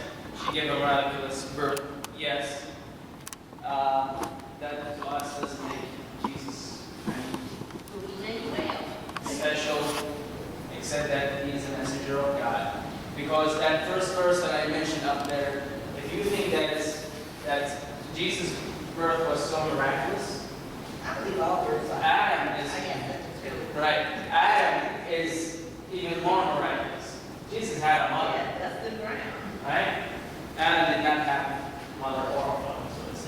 Speaker 2: she gave a miraculous birth, yes. That to us doesn't make Jesus special, except that he is a messenger of God. Because that first verse that I mentioned up there, if you think that Jesus' birth was so miraculous,
Speaker 3: I believe all birds are.
Speaker 2: Adam is
Speaker 3: I guess that's true.
Speaker 2: right. Adam is even more miraculous. Jesus had a mother,
Speaker 3: Yeah, that's the ground.
Speaker 2: right? Adam did not have mother or father, so it's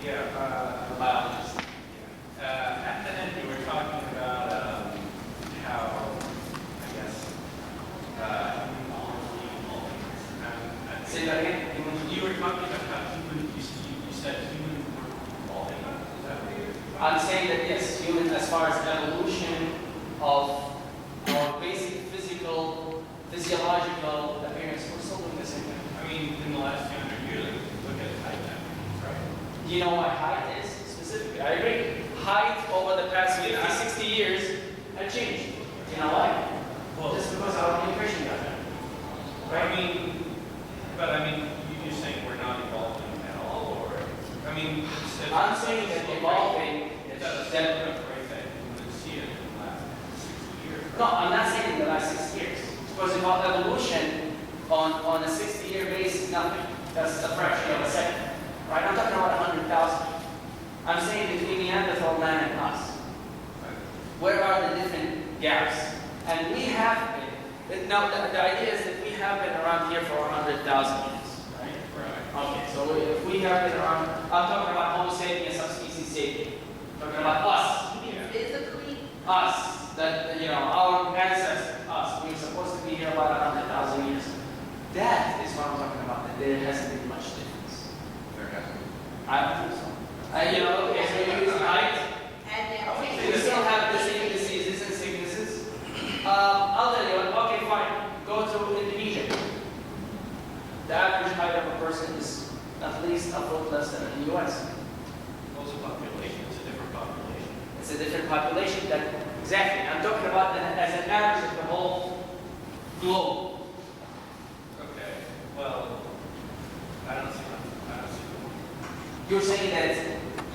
Speaker 3: Yeah.
Speaker 2: a biologist.
Speaker 4: At the end, you were talking about how, I guess,
Speaker 2: Say that again.
Speaker 4: you were talking about how you said human were evolving. Is that what you're
Speaker 2: I'm saying that yes, human, as far as evolution of our basic physiological appearance, we're still doing the same thing.
Speaker 4: I mean, in the last 200 years, look at height dynamics, right?
Speaker 2: Do you know what height is specifically? I agree. Height over the past 50, 60 years had changed. You know why?
Speaker 4: Well,
Speaker 2: Just because our nutrition got better.
Speaker 4: You're saying we're not evolving at all, or
Speaker 2: I'm saying that evolving is
Speaker 4: that's
Speaker 2: that.
Speaker 4: the right that you would see it in the last 60 years.
Speaker 2: No, I'm not saying in the last 6 years. Because about evolution on a 60-year basis, nothing. That's a fraction of a second. Right? I'm talking about 100,000. I'm saying between Neanderthal man and us. Where are the different gaps? And we have been. Now, the idea is that we have been around here for 100,000 years. Right?
Speaker 4: Right.
Speaker 2: Okay, so if we have been around, I'm talking about Homo sapiens, subspecies sapien. I'm talking about us.
Speaker 3: You mean physically?
Speaker 2: Us. That, our ancestors, us. We're supposed to be here about 100,000 years. That is what I'm talking about. That there hasn't been much difference.
Speaker 4: There has to be.
Speaker 2: I don't think so. Okay, so you use height.
Speaker 3: Adaptation.
Speaker 2: We still have the same diseases and sicknesses. I'll tell you what, okay, fine. Go to Indonesia. The average height of a person is at least a foot less than in the US.
Speaker 4: Also population, it's a different population.
Speaker 2: It's a different population. Exactly. I'm talking about as an average of the whole globe.
Speaker 4: Okay, well, I don't see.
Speaker 2: You're saying that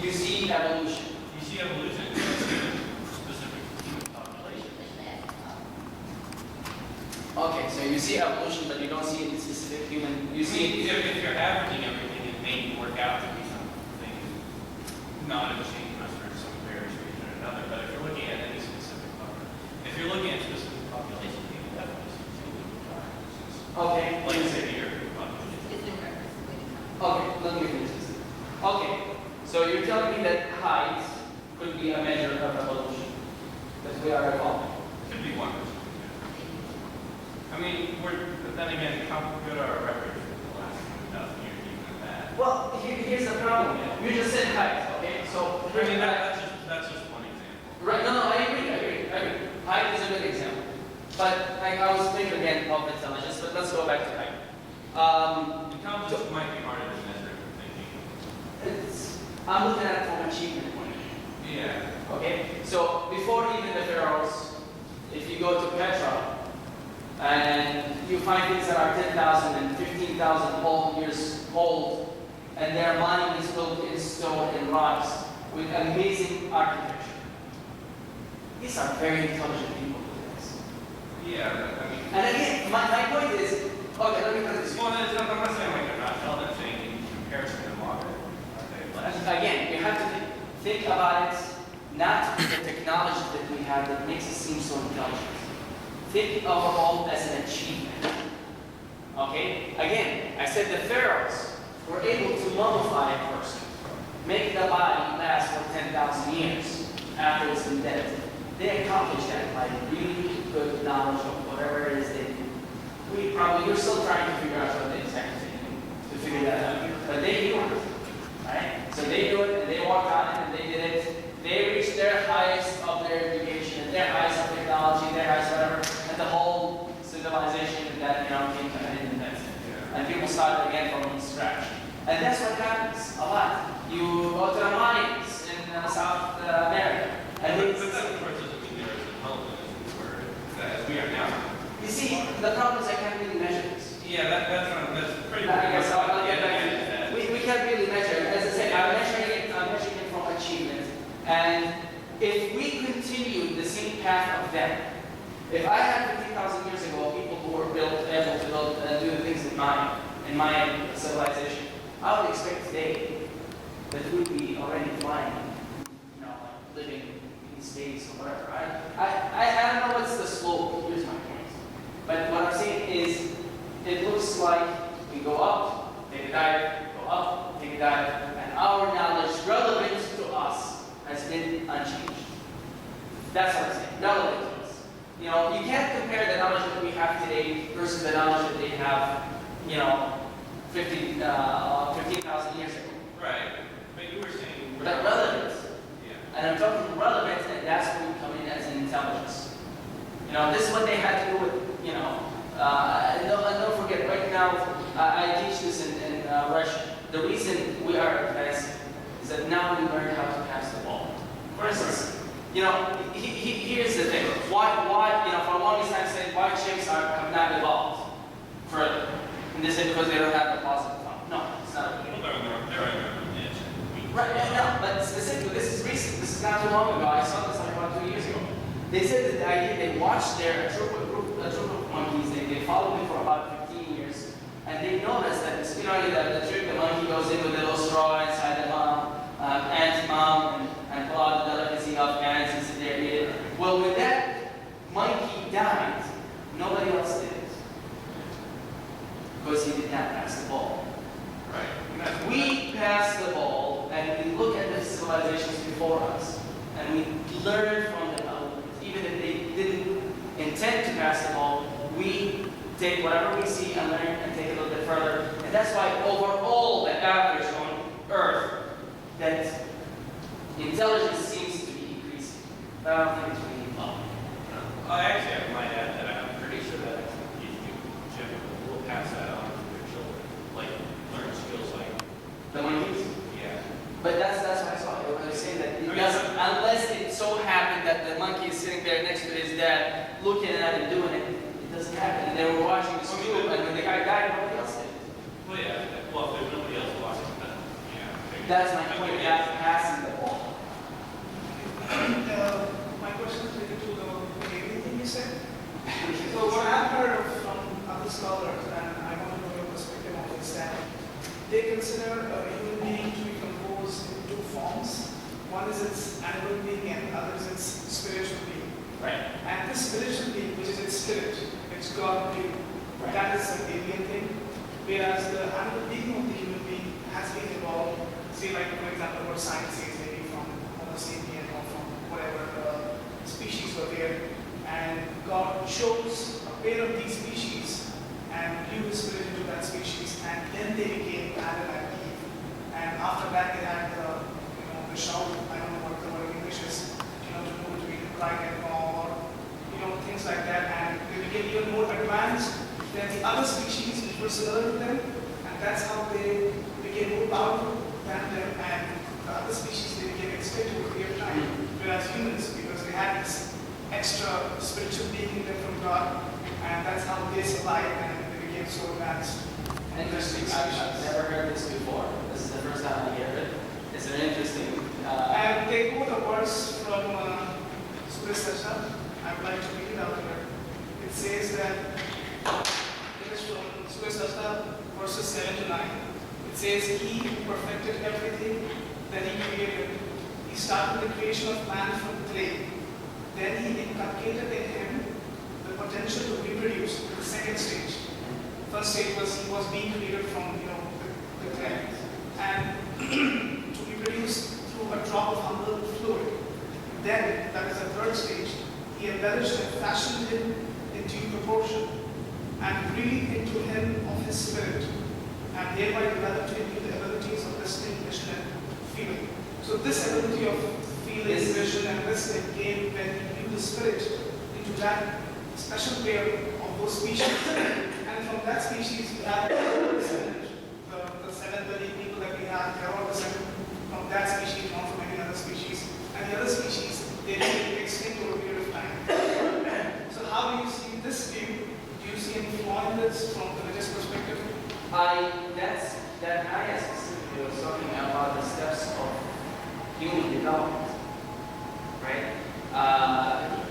Speaker 2: you see evolution.
Speaker 4: You see evolution, you don't see the specific human population.
Speaker 2: Okay, so you see evolution, but you don't see any specific human. You see it.
Speaker 4: If you're averaging everything, it may work out to be something non-homogeneous for some various reason or another. But if you're looking at any specific population, if you're looking at specific population, you can definitely see single differences.
Speaker 2: Okay.
Speaker 4: Like say the European population.
Speaker 3: It's in reference.
Speaker 2: Okay, let me finish this. Okay, so you're telling me that height could be a measure of evolution, that we are evolving.
Speaker 4: Could be one. But then again, how good are our records for the last 100,000 years, even at that?
Speaker 2: Well, here's the problem. You just said height, okay? So
Speaker 4: That's just one example.
Speaker 2: right? No, I agree. Height is a good example, but I was thinking again of intelligence. But let's go back to height.
Speaker 4: Intelligence might be harder to measure, I'm thinking.
Speaker 2: I'm looking at it from achievement point of view.
Speaker 4: Yeah.
Speaker 2: Okay, so before even the pharaohs, if you go to Petra and you find things that are 10,000 and 15,000 years old, and their mind is built in stone and rocks with amazing architecture. These are very intelligent people doing this.
Speaker 4: Yeah, I mean.
Speaker 2: And again, my point is, okay, let me put it this way.
Speaker 4: Well, I'm not saying like they're not intelligent, I'm saying in comparison to modern, are they less?
Speaker 2: Again, you have to think about it, not the technology that we have that makes it seem so intelligent. Think overall as an achievement. Okay? Again, I said the pharaohs were able to mummify a person, make the body last for 10,000 years after it's been dead. They accomplished that by really good knowledge of whatever it is they do. You're still trying to figure out what they exactly to figure that out. But they knew it, right? So they knew it, and they walked on it, and they did it. They reached their highest of their education, and their highest of technology, their highest whatever, and the whole civilization that came to an end. And people started again from scratch. And that's what happens a lot. You go to the mines in South America, and
Speaker 4: But that, of course, doesn't mean there is intelligence as we are now.
Speaker 2: you see, the problem is I can't really measure this.
Speaker 4: Yeah, that's pretty.
Speaker 2: I guess I'll get back to that. We can't really measure it. As I said, I'm measuring it from achievement. And if we continue the same path of them, if I had 50,000 years ago people who were able to build and do the things in my civilization, I would expect today that we'd be already flying, living in space or whatever. I don't know what's the slope. Here's my point. But what I'm saying is, it looks like we go up, take a dive, go up, take a dive, and our knowledge relevant to us has been unchanged. That's what I'm saying. Relevant to us. You can't compare the knowledge that we have today versus the knowledge that they have, 15,000 years ago.
Speaker 4: Right. But you were saying.
Speaker 2: But relevant.
Speaker 4: Yeah.
Speaker 2: And I'm talking relevant, and that's where we come in as an intelligence. This is what they had to do with, and don't forget, right now, I teach this in Russia. The reason we are advancing is that now we learn how to pass the ball. For instance, here's the thing. Why, for a longest time saying why chimps have not evolved further. And they say because they don't have the positive thumb. No, it's not.
Speaker 4: They're in their niche.
Speaker 2: Right, no, but specifically, this is recent. This is not too long ago. I saw this like about 2 years ago. They said that the idea, they watched a troop of monkeys, they followed them for about 15 years, and they noticed that, the trick, the monkey goes in with a little straw inside the ant mom, and pull out the delicacy of ants and sit there and eat it. Well, when that monkey died, nobody else did it. Because he did not pass the ball.
Speaker 4: Right.
Speaker 2: We pass the ball, and we look at the civilizations before us, and we learn from them. Even if they didn't intend to pass the ball, we take whatever we see and learn and take it a little bit further. And that's why overall the average on Earth, that intelligence seems to be increasing. But I don't think it's really low.
Speaker 4: I might add that I'm pretty sure that you generally will pass that on to their children, like learn skills like.
Speaker 2: The monkeys?
Speaker 4: Yeah.
Speaker 2: But that's what I saw. I was saying that it doesn't, unless it so happened that the monkey is sitting there next to his dad, looking at him doing it, it doesn't happen. And they were watching the school, and when the guy died, nobody else did it.
Speaker 4: Well, yeah. Well, if there's nobody else watching, then yeah.
Speaker 2: That's my point. That's passing the ball.
Speaker 5: My question is related to the alien thing you said. So what I've heard from other scholars, and I want to know your perspective on this, that they consider a human being to be composed in two forms. One is its animal being, and the other is its spiritual being.
Speaker 2: Right.
Speaker 5: And this spiritual being, which is its spirit, its God being,
Speaker 2: Right.
Speaker 5: that is an alien thing. Whereas the animal being of the human being has been evolved, say like for example what science says, maybe from Homo sapien or from whatever species were there. And God chose a pair of these species and blew his spirit into that species, and then they became Adam and Eve. And after that they had the shout, I don't know what the word in English is, to know between right and wrong, or things like that, and they became even more advanced than the other species which were similar to them, and that's how they became more powerful than them, and the other species they became extinct over a period of time, whereas humans, because they had this extra spiritual being in them from God, and that's how they survived and they became so advanced.
Speaker 2: Interesting. I've never heard this before. This is the first time I hear it. It's an interesting.
Speaker 5: And they quote a verse from Surah Sajda. I would like to read it out here. It says that, it is from Surah Sajda, verses 7 to 9. It says, He who perfected everything that He created. He started the creation of man from clay. Then He inculcated in him the potential to reproduce, the second stage. First stage was he was being created from the clay. And to reproduce through a drop of humble fluid. Then, that is the third stage, He embellished and fashioned him in due proportion and breathed into him of His Spirit, and thereby developed in you the abilities of listening, vision, and feeling. So this ability of feeling, vision, and listening came when He blew the Spirit into that special pair of those species. And from that species, we have the 7 billion people that we have, they're all descended from that species, not from any other species. And the other species, they became extinct over a period of time. So how do you see this view? Do you see any flaw in this from the religious perspective?
Speaker 2: That ayah specifically was talking about the steps of human development, right?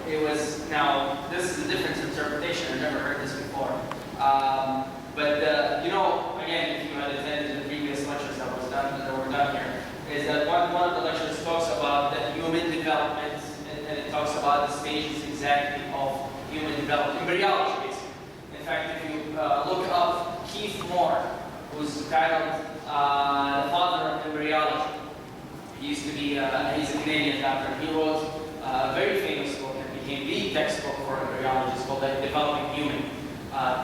Speaker 2: It was, now, this is a different interpretation. I've never heard this before. But again, if you had attended the previous lectures that were done here, is that one of the lectures talks about the human development, and it talks about the stages exactly of human development, embryology, basically. In fact, if you look up Keith Moore, who's titled the father of embryology. He used to be, he's a Canadian doctor. He wrote a very famous book and became the textbook for embryologists called The Developing Human,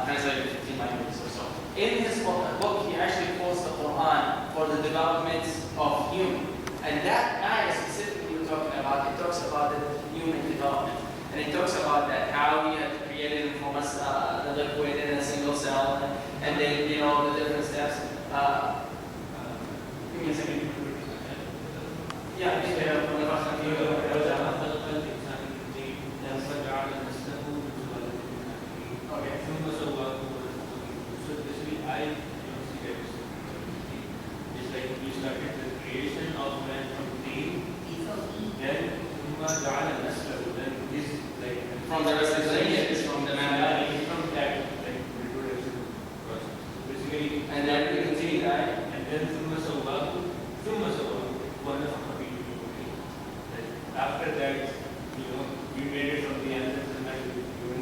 Speaker 2: translated to 15 languages or so. In his book, he actually quotes the Quran for the development of human. And that ayah specifically we're talking about, it talks about the human development. And it talks about that, how he had created from us the liquid in a single cell, and then, the different steps. Give me a second. Yeah, okay.
Speaker 6: So basically, I see that it's like we started the creation of man from clay, then then this like
Speaker 2: From the rest of the lineage, from the man.
Speaker 6: from that like reproduction process. So basically,
Speaker 2: And then we continue that.
Speaker 6: and then one of the people. Like after that, we made it from the ancestors and like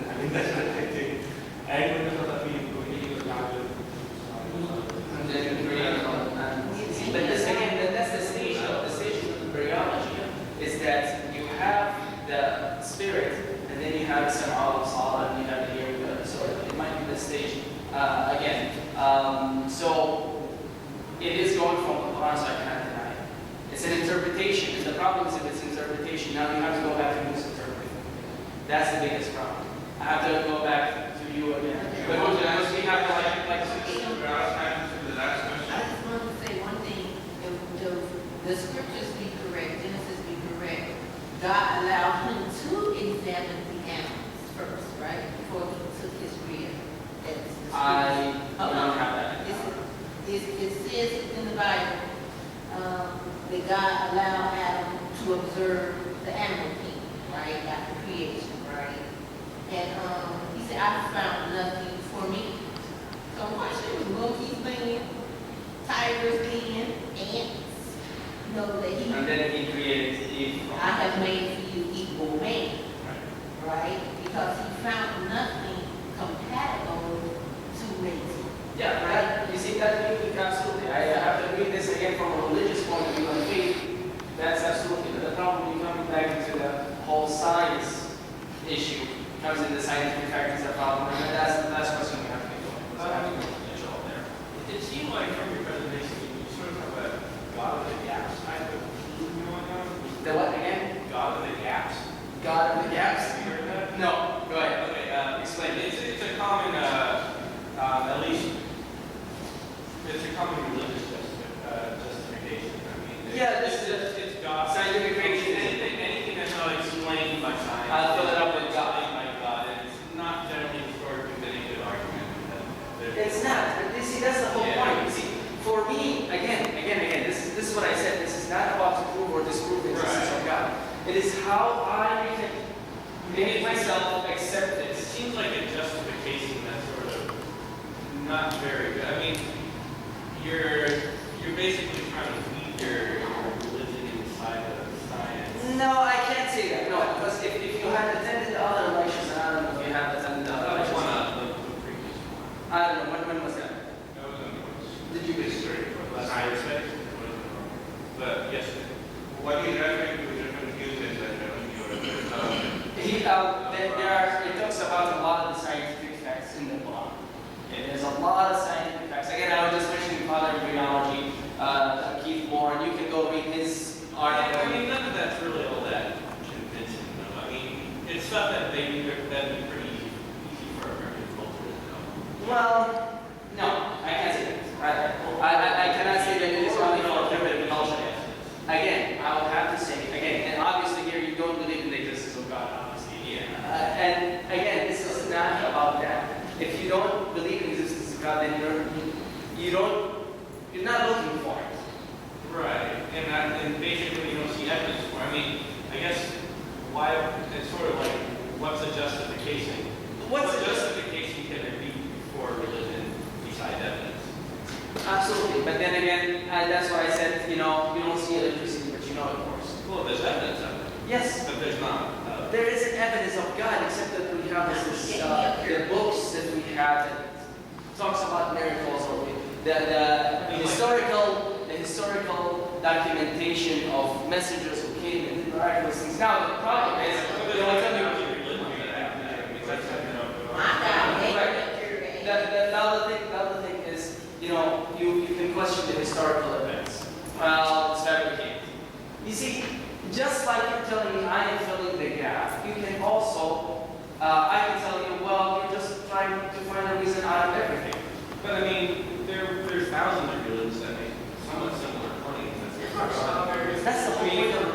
Speaker 6: I mean that's what I think. And one of the people was
Speaker 2: And then we create but this again, that's the stage of embryology, is that you have the spirit, and then you have the sam'al al-sala, and you have the ear, so it might be the stage again. So it is going from the Quran, so I cannot deny it. It's an interpretation, and the problem is if it's interpretation, now you have to go back and misinterpret it. That's the biggest problem. I have to go back to you again. But we have to like
Speaker 1: The last question.
Speaker 3: I just wanted to say one thing, if the scriptures be correct, Genesis be correct, God allowed him to examine the animals first, right? Before he took his rib. That's the scripture.
Speaker 2: I don't have that.
Speaker 3: It says in the Bible that God allowed Adam to observe the animal kingdom, right? After creation, right? And he said, I found nothing for me. So watch him, monkeys playing, tigers playing, ants. Know that he,
Speaker 2: And then he created Eve.
Speaker 3: I have made for you equal man, right? Because he found nothing compatible to raise him.
Speaker 2: Yeah, right. You see that absolutely. I have to read this again from a religious point of view and faith. That's absolutely. But the problem, you coming back into the whole science issue, comes in the scientific factors that problem, and that's the last question we have to go. So I have to go there.
Speaker 6: It seemed like from your presentation, you sort of have a God of the gaps type of theme going on.
Speaker 2: The what again?
Speaker 6: God of the gaps.
Speaker 2: God of the gaps?
Speaker 6: Have you heard that?
Speaker 2: No. Go ahead.
Speaker 6: Okay,
Speaker 2: Explain it.
Speaker 6: it's a common, at least, it's a common religious justification. I mean,
Speaker 2: Yeah,
Speaker 6: it's God.
Speaker 2: scientific creation.
Speaker 6: Anything that's not explained by science.
Speaker 2: I'll fill it up with God.
Speaker 6: Explained by God, and it's not generally historically been a good argument.
Speaker 2: It's not. But you see, that's the It is how I can make myself accept
Speaker 4: It
Speaker 2: this.
Speaker 4: seems like a justification that's sort of not very good. I mean, you're basically trying to feed your religion inside of science.
Speaker 2: No, I can't say that. No, because if you had attended the other lectures, and I don't know if you have attended the other
Speaker 4: That was
Speaker 2: lectures.
Speaker 4: the previous one.
Speaker 2: I don't know, when was that?
Speaker 4: That was on
Speaker 2: Did you
Speaker 4: history, science section. But yes,
Speaker 1: What he's referring to is confused is that
Speaker 2: It talks about a lot of the scientific facts in the book. And there's a lot of scientific facts. Again, I was just mentioning father of rheology, Keith Moore, and you can go read his article.
Speaker 4: I mean, none of that's really all that convincing, though. I mean, it's stuff that'd be pretty easy for American culture to know.
Speaker 2: Well, no, I can't say that. I cannot say that it is only for primitive culture. Again, I will have to say, again, and obviously here you don't believe in the existence of God, obviously.
Speaker 4: Yeah.
Speaker 2: And again, this is not about that. If you don't believe in the existence of God, then you're not looking for it.
Speaker 4: Right, and basically you don't see evidence for it. I mean, I guess why it's sort of like what's a justification? What justification can there be for religion besides evidence?
Speaker 2: Absolutely, but then again, that's why I said, you don't see electricity, but you know it works.
Speaker 4: Well, there's evidence of it,
Speaker 2: Yes,
Speaker 4: but there's not.
Speaker 2: there isn't evidence of God except that we have the books that we have that talks about miracles or the historical documentation of messengers who came and did miraculous things. Now the problem is, they will tell you. The other thing is, you can question the historical events. Well, it's fabricated. You see, just like you're telling me I am filling the gap, you can also, I can tell you, well, you're just trying to find a reason out of everything.
Speaker 4: But I mean, there's thousands of religions that make somewhat similar claims.
Speaker 2: That's the whole point of